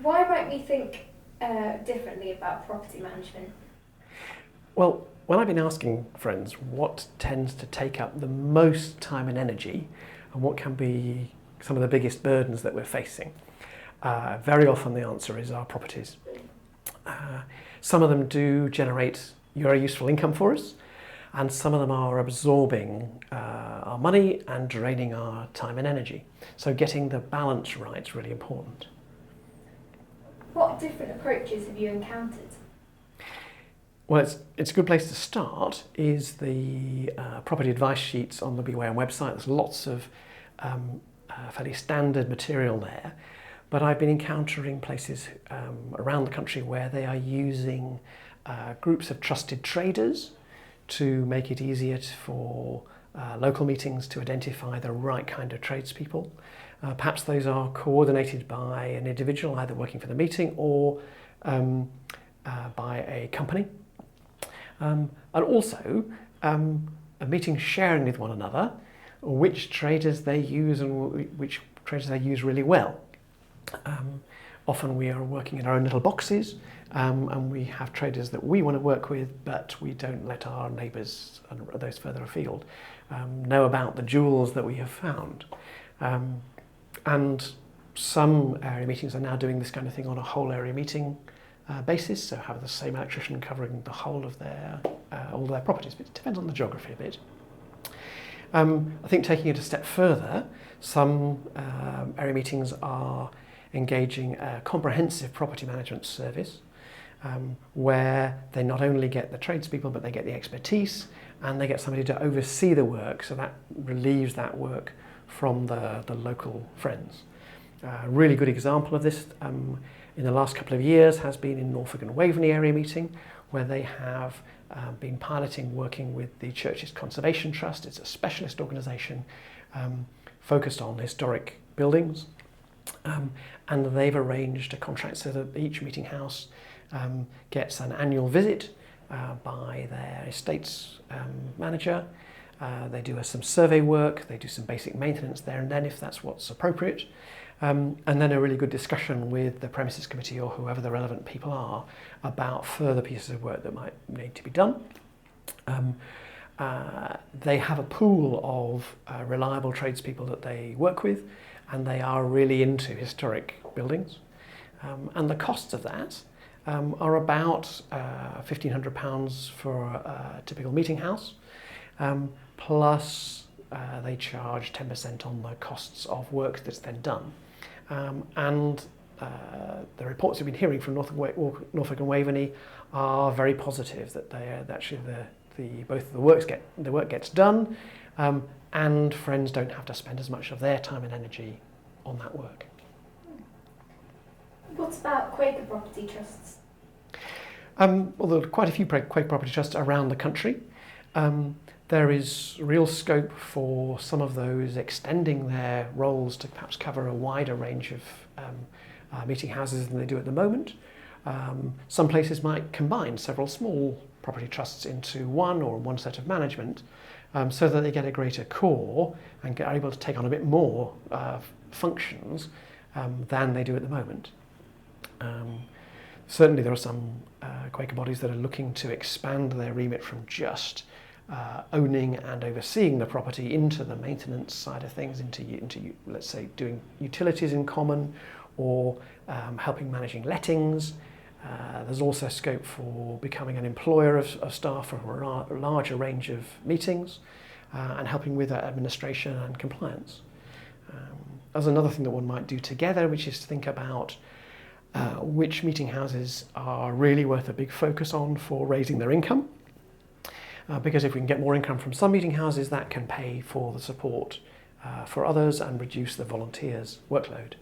Why might we think differently about property management? Well, when I've been asking friends what tends to take up the most time and energy and what can be some of the biggest burdens that we're facing, very often the answer is our properties. Some of them do generate very useful income for us, and some of them are absorbing our money and draining our time and energy. So getting the balance right is really important. What different approaches have you encountered? Well, it's a good place to start is the property advice sheets on the BYM website. There's lots of fairly standard material there, but I've been encountering places around the country where they are using groups of trusted traders to make it easier for local meetings to identify the right kind of tradespeople. Perhaps those are coordinated by an individual either working for the meeting or by a company. And also a meeting sharing with one another which traders they use and which traders they use really well. Often we are working in our own little boxes and we have traders that we want to work with, but we don't let our neighbours and those further afield know about the jewels that we have found. And some area meetings are now doing this kind of thing on a whole area meeting basis, so have the same electrician covering the whole of their all their properties, but it depends on the geography a bit. I think taking it a step further, some area meetings are engaging a comprehensive property management service where they not only get the tradespeople but they get the expertise and they get somebody to oversee the work, so that relieves that work from the local friends. A really good example of this in the last couple of years has been in Norfolk and Waveney area meeting, where they have been piloting working with the Church's Conservation Trust. It's a specialist organisation focused on historic buildings, and they've arranged a contract so that each meeting house gets an annual visit by their estates manager. They do some survey work, they do some basic maintenance there and then if that's what's appropriate. And then a really good discussion with the premises committee or whoever the relevant people are about further pieces of work that might need to be done. They have a pool of reliable tradespeople that they work with, and they are really into historic buildings. And the costs of that are about £1,500 for a typical meeting house, plus they charge 10% on the costs of work that's then done. And the reports we've been hearing from Norfolk and Waveney are very positive that actually both the work gets done, and friends don't have to spend as much of their time and energy on that work. What about Quaker property trusts? Well, there are quite a few Quaker property trusts around the country. There is real scope for some of those extending their roles to perhaps cover a wider range of meeting houses than they do at the moment. Some places might combine several small property trusts into one set of management so that they get a greater core and are able to take on a bit more functions than they do at the moment. Certainly there are some Quaker bodies that are looking to expand their remit from just owning and overseeing the property into the maintenance side of things, into let's say doing utilities in common or helping managing lettings. There's also scope for becoming an employer of staff for a larger range of meetings and helping with administration and compliance. There's another thing that one might do together, which is to think about which meeting houses are really worth a big focus on for raising their income. Because if we can get more income from some meeting houses, that can pay for the support for others and reduce the volunteers' workload.